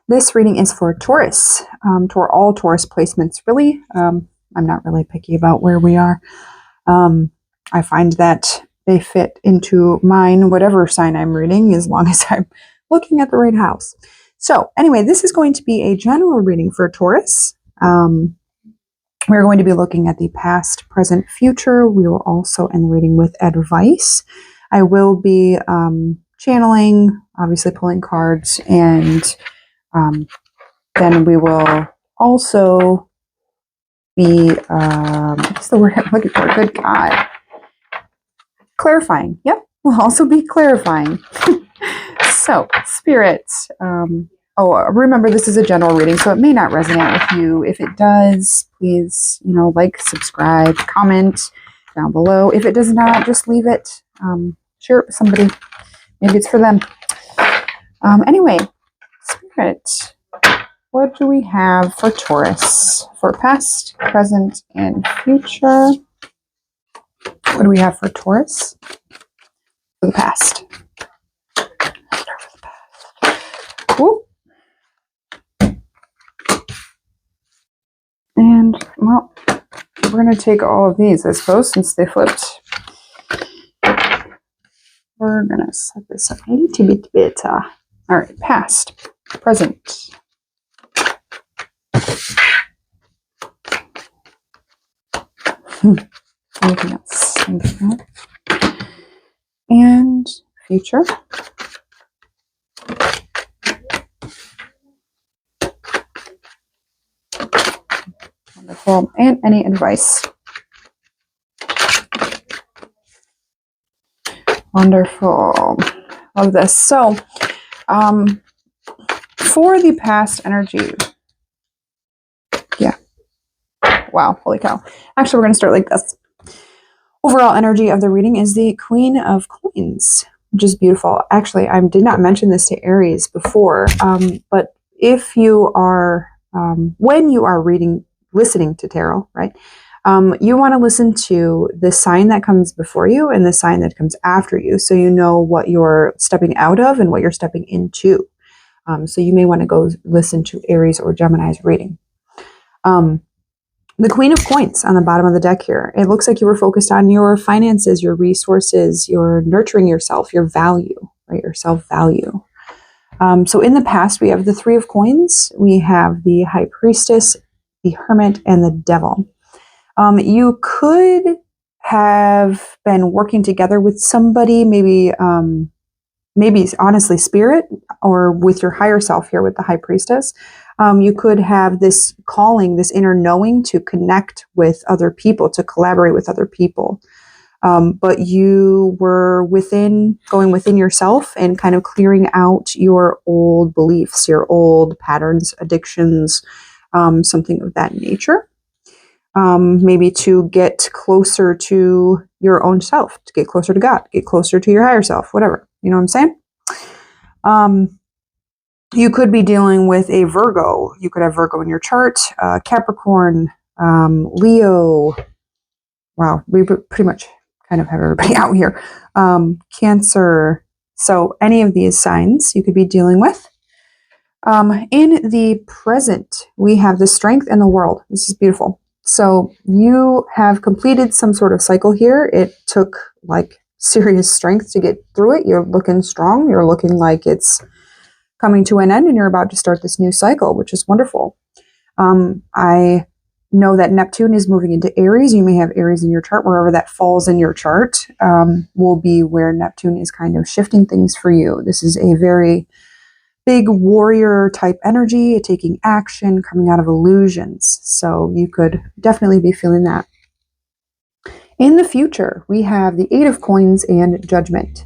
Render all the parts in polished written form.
This reading is for Taurus, all Taurus placements, really. I'm not really picky about where we are. I find that they fit into mine, whatever sign I'm reading, as long as I'm looking at the right house. So anyway, this is going to be a general reading for Taurus. We're going to be looking at the past, present, future. We will also end the reading with advice. I will be channeling, obviously pulling cards, and then we will also be, what's the word I'm looking for? Good God. Clarifying. Yep, we'll also be clarifying. So, Spirit, remember this is a general reading, so it may not resonate with you. If it does, please, like, subscribe, comment down below. If it does not, just leave it. Share it with somebody. Maybe it's for them. Anyway, Spirit, what do we have for Taurus? For past, present, and future. What do we have for Taurus? For the past. Ooh. And, well, we're going to take all of these, I suppose, since they flipped. We're going to set this up a little bit better. All right, past, present. Anything else? And future. Wonderful. And any advice. Wonderful. Love this. So, for the past energy. Yeah. Wow. Holy cow. Actually, we're going to start like this. Overall energy of the reading is the Queen of Coins, which is beautiful. Actually, I did not mention this to Aries before, but if you are, when you are listening to tarot, right, you want to listen to the sign that comes before you and the sign that comes after you, so you know what you're stepping out of and what you're stepping into. So you may want to go listen to Aries or Gemini's reading. The Queen of Coins on the bottom of the deck here. It looks like you were focused on your finances, your resources, your nurturing yourself, your value, right? Your self-value. So in the past, we have the Three of Coins. We have the High Priestess, the Hermit, and the Devil. You could have been working together with somebody, maybe honestly Spirit, or with your higher self here with the High Priestess. You could have this calling, this inner knowing to connect with other people, to collaborate with other people. But you were going within yourself and kind of clearing out your old beliefs, your old patterns, addictions, something of that nature. Maybe to get closer to your own self, to get closer to God, get closer to your higher self, whatever. You know what I'm saying? You could be dealing with a Virgo. You could have Virgo in your chart, Capricorn, Leo. Wow, we pretty much kind of have everybody out here. Cancer. So any of these signs you could be dealing with. In the present, we have the Strength and the World. This is beautiful. So you have completed some sort of cycle here. It took like serious strength to get through it. You're looking strong. You're looking like it's coming to an end and you're about to start this new cycle, which is wonderful. I know that Neptune is moving into Aries. You may have Aries in your chart. Wherever that falls in your chart will be where Neptune is kind of shifting things for you. This is a very big warrior type energy, taking action, coming out of illusions. So you could definitely be feeling that. In the future, we have the Eight of Coins and Judgment.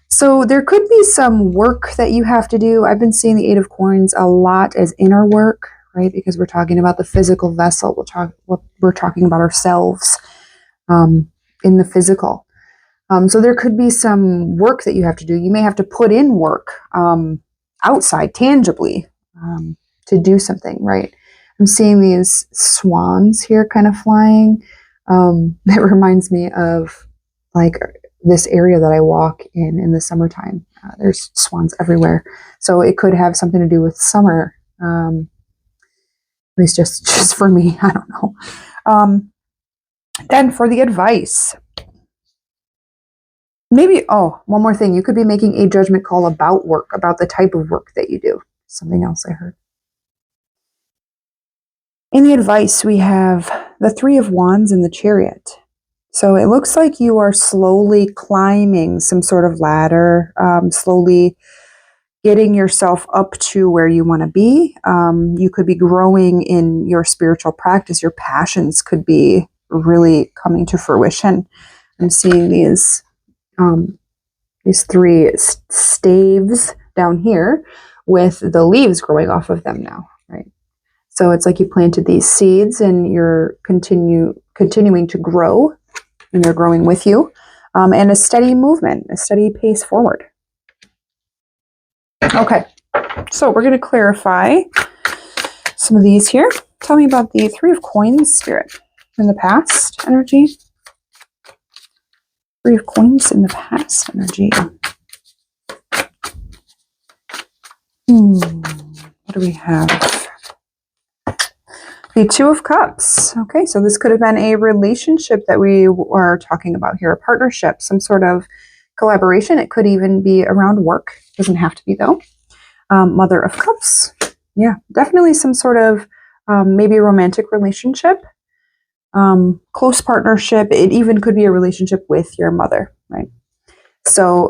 So there could be some work that you have to do. I've been seeing the Eight of Coins a lot as inner work, right? Because we're talking about the physical vessel. We're talking about ourselves in the physical. So there could be some work that you have to do. You may have to put in work outside, tangibly, to do something, right? I'm seeing these swans here kind of flying. That reminds me of like this area that I walk in the summertime. There's swans everywhere. So it could have something to do with summer At least just for me, I don't know. Then for the advice, maybe, oh, one more thing. You could be making a judgment call about work, about the type of work that you do. Something else I heard. In the advice, we have the Three of Wands and the Chariot. So it looks like you are slowly climbing some sort of ladder, slowly getting yourself up to where you want to be. You could be growing in your spiritual practice. Your passions could be really coming to fruition. I'm seeing these three staves down here with the leaves growing off of them now, right? So it's like you planted these seeds and you're continuing to grow, and they're growing with you, and a steady movement, a steady pace forward. Okay, so we're going to clarify some of these here. Tell me about the Three of Coins, Spirit, in the past energy. Three of Coins in the past energy. What do we have? The Two of Cups. Okay, so this could have been a relationship that we are talking about here, a partnership, some sort of collaboration. It could even be around work. Doesn't have to be, though. Mother of Cups. Yeah, definitely some sort of maybe a romantic relationship, close partnership. It even could be a relationship with your mother, right? So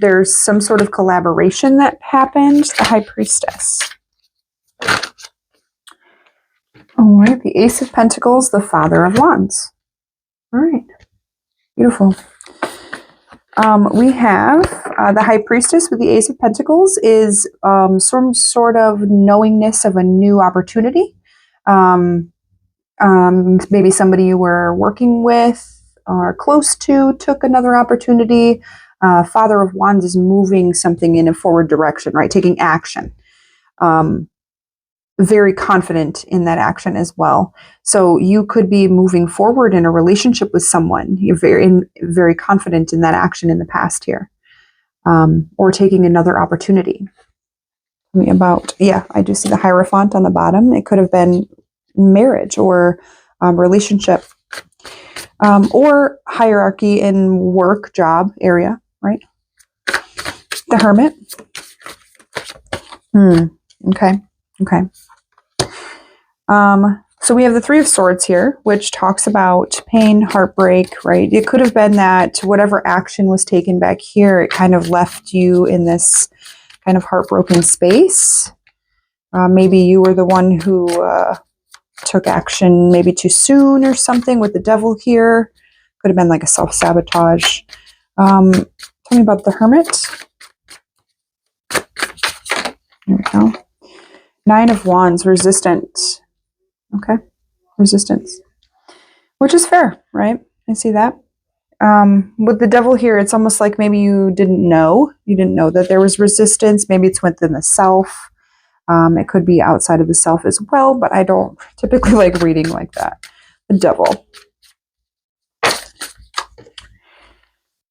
there's some sort of collaboration that happened. The High Priestess. All right, the Ace of Pentacles, the Father of Wands. All right, beautiful. We have the High Priestess with the Ace of Pentacles is some sort of knowingness of a new opportunity. Maybe somebody you were working with or close to took another opportunity. Father of Wands is moving something in a forward direction, right? Taking action. Very confident in that action as well. So you could be moving forward in a relationship with someone. You're very confident in that action in the past here, or taking another opportunity. Tell me about, yeah, I do see the Hierophant on the bottom. It could have been marriage or relationship, or hierarchy in work, job area, right? The Hermit. Okay. So we have the Three of Swords here, which talks about pain, heartbreak, right? It could have been that whatever action was taken back here, it kind of left you in this kind of heartbroken space. Maybe you were the one who took action maybe too soon or something with the Devil here. Could have been like a self-sabotage. Tell me about the Hermit. There we go. Nine of Wands, resistant. Okay, resistance, which is fair, right? I see that. With the Devil here, it's almost like maybe you didn't know. You didn't know that there was resistance. Maybe it's within the self. It could be outside of the self as well, but I don't typically like reading like that. The Devil.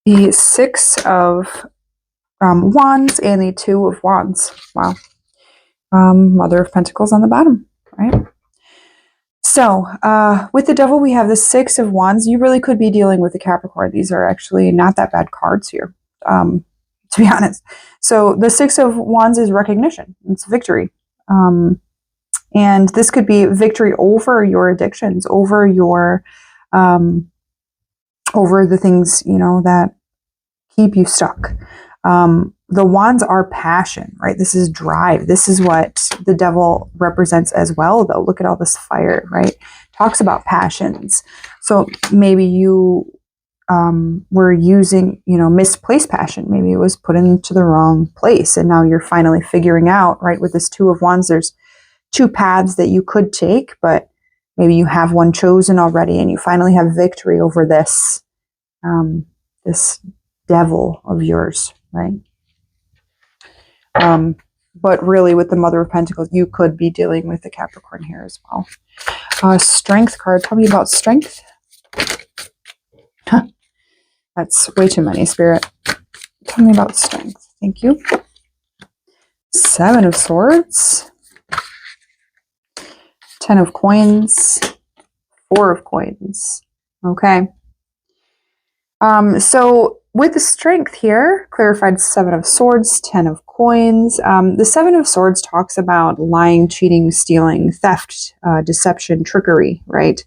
The Six of Wands and the Two of Wands. Wow. Mother of Pentacles on the bottom, right? So, with the Devil, we have the Six of Wands. You really could be dealing with the Capricorn. These are actually not that bad cards here, to be honest. So, the Six of Wands is recognition. It's victory. And this could be victory over your addictions, over your, over the things, that keep you stuck. The wands are passion, right? This is drive. This is what the Devil represents as well, though. Look at all this fire, right? Talks about passions. So maybe you were using, misplaced passion. Maybe it was put into the wrong place. And now you're finally figuring out, right? With this Two of Wands, there's two paths that you could take, but maybe you have one chosen already and you finally have victory over this, this devil of yours, right? But really with the Mother of Pentacles, you could be dealing with the Capricorn here as well. Strength card. Tell me about strength. That's way too many, Spirit. Tell me about strength. Thank you. Seven of Swords. 10 of coins, 4 of coins. Okay. So with the strength here, clarified 7 of swords, 10 of coins. The 7 of swords talks about lying, cheating, stealing, theft, deception, trickery, right?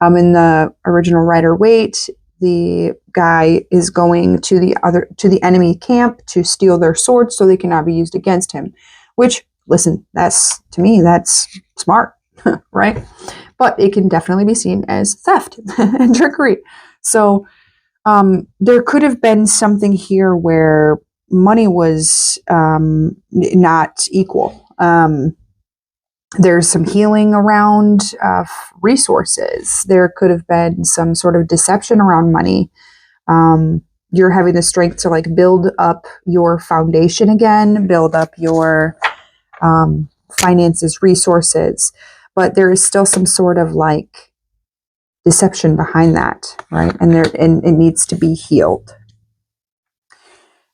In the original Rider-Waite, the guy is going to the enemy camp to steal their swords so they cannot be used against him. Which, listen, to me, that's smart, right? But it can definitely be seen as theft and trickery. So there could have been something here where money was not equal. There's some healing around resources. There could have been some sort of deception around money. You're having the strength to like build up your foundation again, build up your finances, resources, but there is still some sort of like deception behind that, right? And it needs to be healed.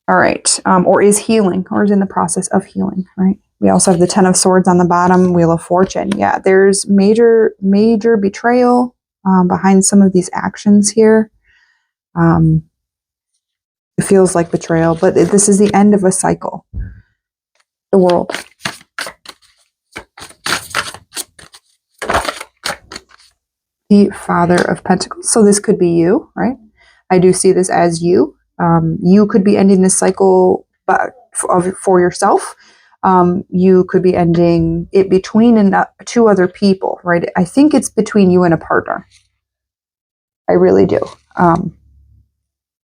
All right, or is healing, or is in the process of healing, right? We also have the 10 of swords on the bottom, Wheel of Fortune. Yeah, there's major betrayal behind some of these actions here. It feels like betrayal, but this is the end of a cycle. The World. The Father of Pentacles. So this could be you, right? I do see this as you. You could be ending this cycle for yourself. You could be ending it between 2 other people, right? I think it's between you and a partner. I really do.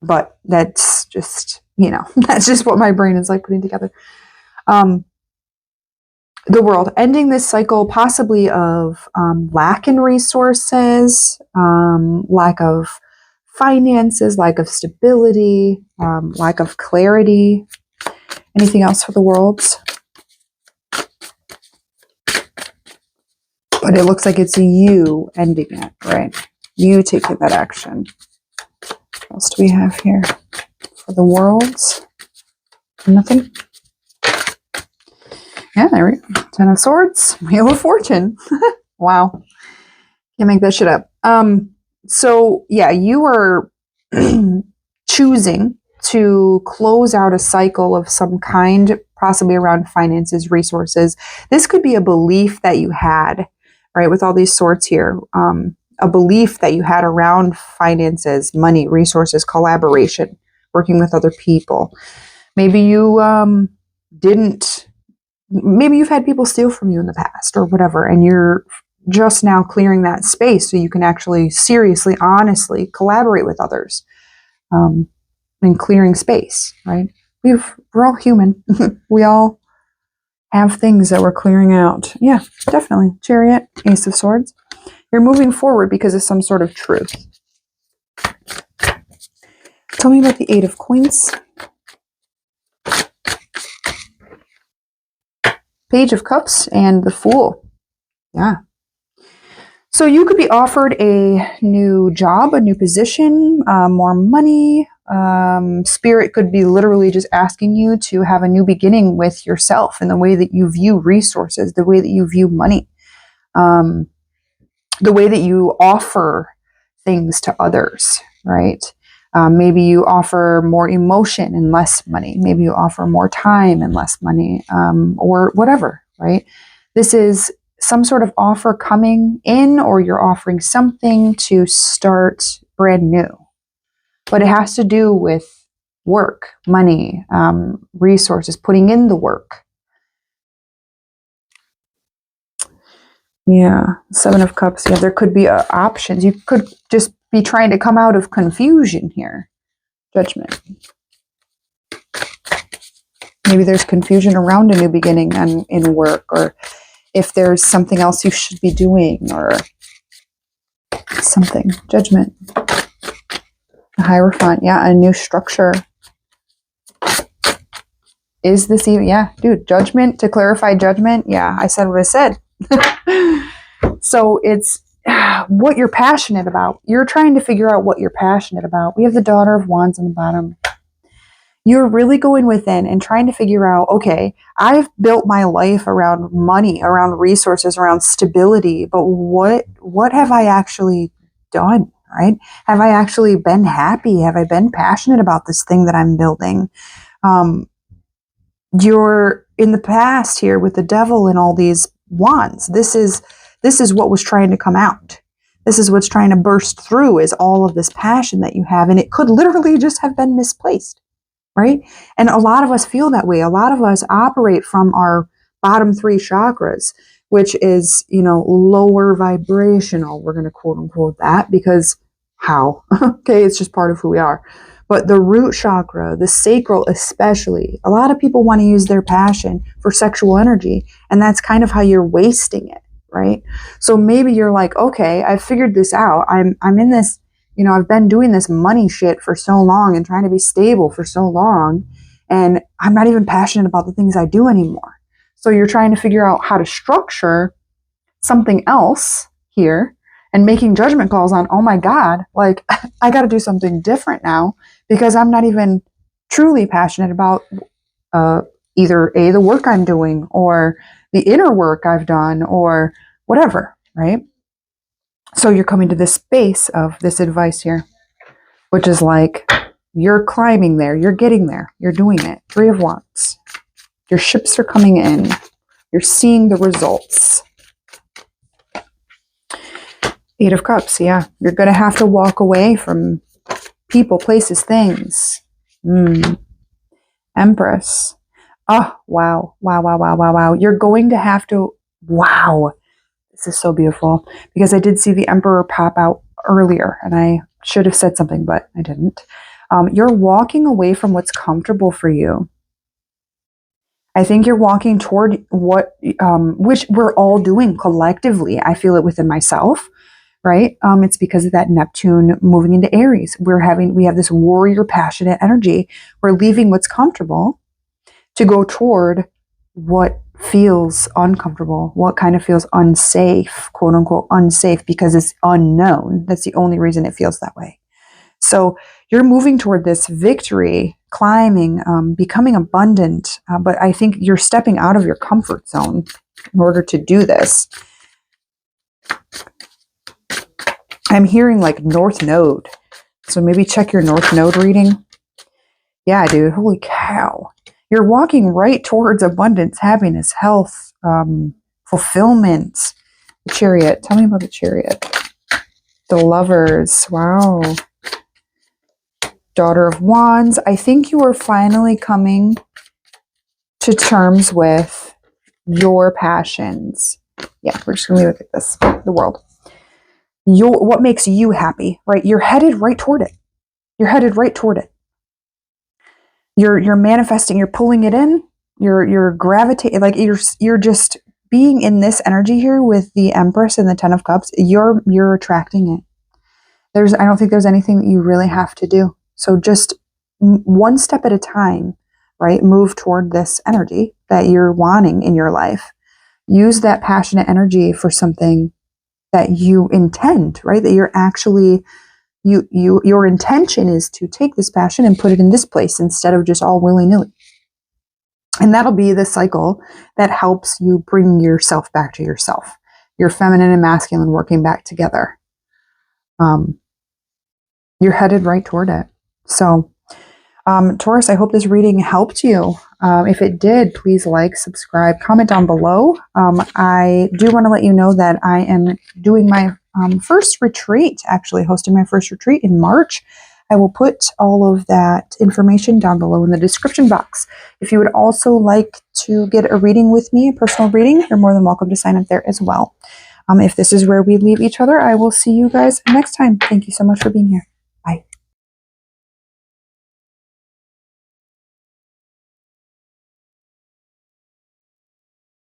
But that's just, that's just what my brain is like putting together. The World, ending this cycle possibly of lack in resources, lack of finances, lack of stability, lack of clarity. Anything else for the Worlds? But it looks like it's you ending it, right? You taking that action. What else do we have here for the Worlds? Nothing? Yeah, there we go. 10 of Swords, Wheel of Fortune. Wow. Can't make that shit up. So, yeah, you are choosing to close out a cycle of some kind, possibly around finances, resources. This could be a belief that you had, right, with all these swords here. A belief that you had around finances, money, resources, collaboration, working with other people. Maybe you maybe you've had people steal from you in the past or whatever, and you're just now clearing that space so you can actually seriously, honestly collaborate with others and clearing space, right? We're all human. We all have things that we're clearing out. Yeah, definitely. Chariot, Ace of Swords. You're moving forward because of some sort of truth. Tell me about the 8 of Coins. Page of Cups and the Fool. Yeah. So you could be offered a new job, a new position, more money. Spirit could be literally just asking you to have a new beginning with yourself in the way that you view resources, the way that you view money, the way that you offer things to others, right? Maybe you offer more emotion and less money. Maybe you offer more time and less money, or whatever, right? This is some sort of offer coming in, or you're offering something to start brand new. But it has to do with work, money, resources, putting in the work. Yeah, 7 of Cups. Yeah, there could be options. You could just be trying to come out of confusion here. Judgment. Maybe there's confusion around a new beginning in work, or if there's something else you should be doing, or something. Judgment. The Hierophant. Yeah, a new structure. Is this even? Yeah, dude, Judgment. To clarify Judgment. Yeah, I said what I said. So it's what you're passionate about. You're trying to figure out what you're passionate about. We have the Daughter of Wands on the bottom. You're really going within and trying to figure out, okay, I've built my life around money, around resources, around stability, but what have I actually done, right? Have I actually been happy? Have I been passionate about this thing that I'm building? Um, you're in the past here with the devil and all these wands. This is what was trying to come out. This is what's trying to burst through, is all of this passion that you have, and it could literally just have been misplaced, right? And a lot of us feel that way. A lot of us operate from our bottom three chakras, which is, lower vibrational. We're going to quote unquote that, because how? Okay, it's just part of who we are. But the root chakra, the sacral especially, a lot of people want to use their passion for sexual energy, and that's kind of how you're wasting it, right? So maybe you're like, okay, I've figured this out. I'm in this, I've been doing this money shit for so long and trying to be stable for so long, and I'm not even passionate about the things I do anymore. So you're trying to figure out how to structure something else here and making judgment calls on, oh my God, like I got to do something different now because I'm not even truly passionate about either the work I'm doing or the inner work I've done or whatever, right? So you're coming to this space of this advice here, which is like, you're climbing there, you're getting there, you're doing it. 3 of Wands. Your ships are coming in. You're seeing the results. 8 of Cups, yeah. You're going to have to walk away from people, places, things. Empress. Oh, wow. Wow, wow, wow, wow, wow. You're going to have to, wow. This is so beautiful, because I did see the Emperor pop out earlier, and I should have said something, but I didn't. You're walking away from what's comfortable for you. I think you're walking toward what, which we're all doing collectively. I feel it within myself, right? It's because of that Neptune moving into Aries. We have this warrior, passionate energy. We're leaving what's comfortable to go toward what feels uncomfortable, what kind of feels unsafe, quote unquote, unsafe, because it's unknown. That's the only reason it feels that way. So you're moving toward this victory, climbing, becoming abundant. But I think you're stepping out of your comfort zone in order to do this. I'm hearing like North Node. So maybe check your North Node reading. Yeah, dude. Holy cow. You're walking right towards abundance, happiness, health, fulfillment. The Chariot. Tell me about the Chariot. The Lovers. Wow. Daughter of Wands. I think you are finally coming to terms with your passions. Yeah, we're just going to look at this. The world. What makes you happy, right? You're headed right toward it. You're headed right toward it. You're manifesting, you're pulling it in, you're gravitating, like you're just being in this energy here with the Empress and the 10 of Cups. You're attracting it. I don't think there's anything that you really have to do. So just one step at a time, right? Move toward this energy that you're wanting in your life. Use that passionate energy for something that you intend, right? That you're actually, your intention is to take this passion and put it in this place instead of just all willy-nilly. And that'll be the cycle that helps you bring yourself back to yourself, your feminine and masculine working back together. You're headed right toward it. So, Taurus, I hope this reading helped you. If it did, please like, subscribe, comment down below. I do want to let you know that I am doing my first retreat, actually hosting my first retreat in March. I will put all of that information down below in the description box. If you would also like to get a reading with me, a personal reading, you're more than welcome to sign up there as well. If this is where we leave each other, I will see you guys next time. Thank you so much for being here.